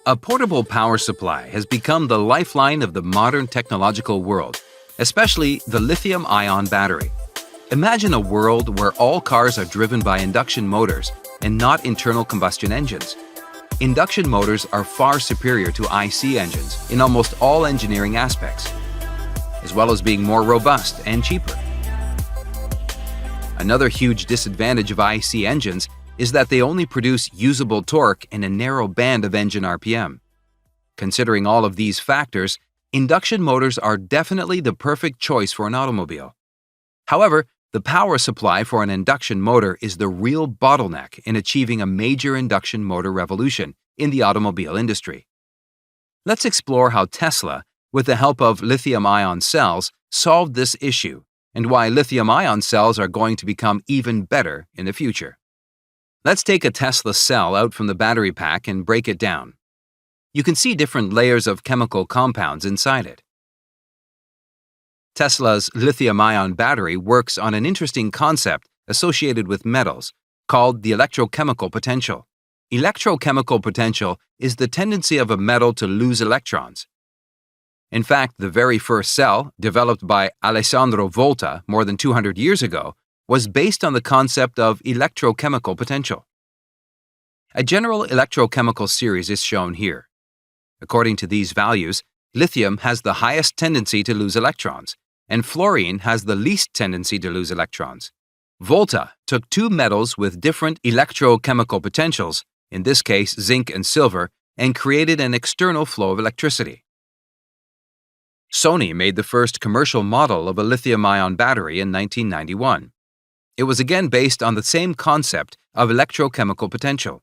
A portable power supply has become the lifeline of the modern technological world, especially the lithium-ion battery. Imagine a world where all cars are driven by induction motors and not internal combustion engines. Induction motors are far superior to IC engines in almost all engineering aspects, as well as being more robust and cheaper. Another huge disadvantage of IC engines is that they only produce usable torque in a narrow band of engine RPM. Considering all of these factors, induction motors are definitely the perfect choice for an automobile. However, the power supply for an induction motor is the real bottleneck in achieving a major induction motor revolution in the automobile industry. Let's explore how Tesla, with the help of lithium-ion cells, solved this issue and why lithium-ion cells are going to become even better in the future. Let's take a Tesla cell out from the battery pack and break it down. You can see different layers of chemical compounds inside it. Tesla's lithium-ion battery works on an interesting concept associated with metals called the electrochemical potential. Electrochemical potential is the tendency of a metal to lose electrons. In fact, the very first cell, developed by Alessandro Volta more than 200 years ago, was based on the concept of electrochemical potential. A general electrochemical series is shown here. According to these values, lithium has the highest tendency to lose electrons, and fluorine has the least tendency to lose electrons. Volta took two metals with different electrochemical potentials, in this case zinc and silver, and created an external flow of electricity. Sony made the first commercial model of a lithium-ion battery in 1991. It was again based on the same concept of electrochemical potential.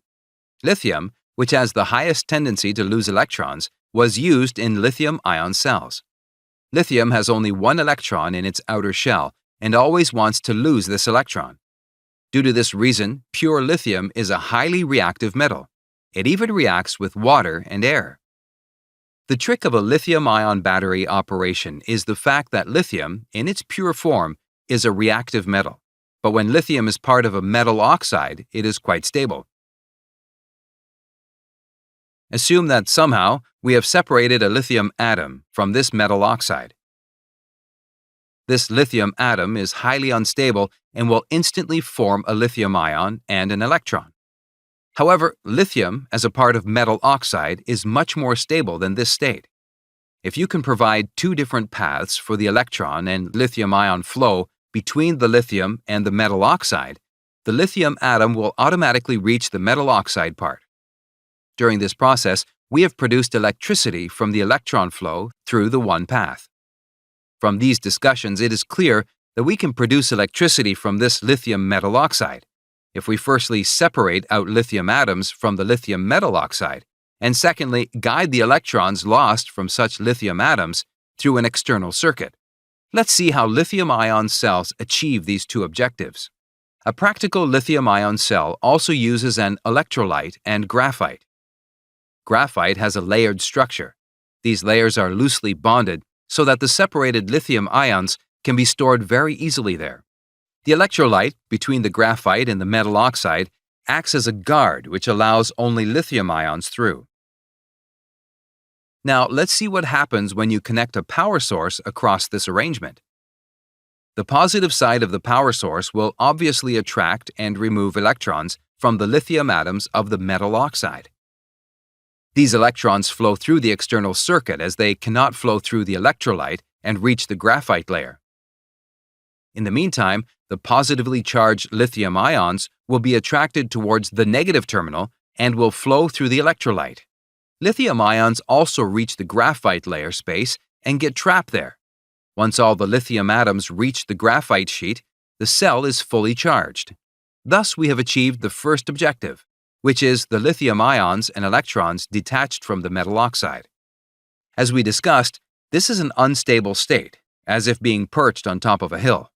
Lithium, which has the highest tendency to lose electrons, was used in lithium-ion cells. Lithium has only one electron in its outer shell and always wants to lose this electron. Due to this reason, pure lithium is a highly reactive metal. It even reacts with water and air. The trick of a lithium-ion battery operation is the fact that lithium, in its pure form, is a reactive metal. But when lithium is part of a metal oxide, it is quite stable. Assume that somehow we have separated a lithium atom from this metal oxide. This lithium atom is highly unstable and will instantly form a lithium ion and an electron. However, lithium, as a part of metal oxide, is much more stable than this state. If you can provide two different paths for the electron and lithium ion flow between the lithium and the metal oxide, the lithium atom will automatically reach the metal oxide part. During this process, we have produced electricity from the electron flow through the one path. From these discussions, it is clear that we can produce electricity from this lithium metal oxide if we firstly separate out lithium atoms from the lithium metal oxide, and secondly, guide the electrons lost from such lithium atoms through an external circuit. Let's see how lithium-ion cells achieve these two objectives. A practical lithium-ion cell also uses an electrolyte and graphite. Graphite has a layered structure. These layers are loosely bonded so that the separated lithium ions can be stored very easily there. The electrolyte between the graphite and the metal oxide acts as a guard which allows only lithium ions through. Now, let's see what happens when you connect a power source across this arrangement. The positive side of the power source will obviously attract and remove electrons from the lithium atoms of the metal oxide. These electrons flow through the external circuit as they cannot flow through the electrolyte and reach the graphite layer. In the meantime, the positively charged lithium ions will be attracted towards the negative terminal and will flow through the electrolyte. Lithium ions also reach the graphite layer space and get trapped there. Once all the lithium atoms reach the graphite sheet, the cell is fully charged. Thus, we have achieved the first objective, which is the lithium ions and electrons detached from the metal oxide. As we discussed, this is an unstable state, as if being perched on top of a hill.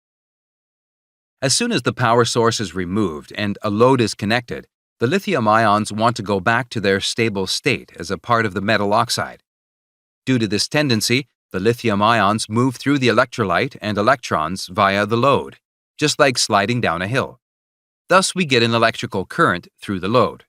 As soon as the power source is removed and a load is connected, the lithium ions want to go back to their stable state as a part of the metal oxide. Due to this tendency, the lithium ions move through the electrolyte and electrons via the load, just like sliding down a hill. Thus, we get an electrical current through the load.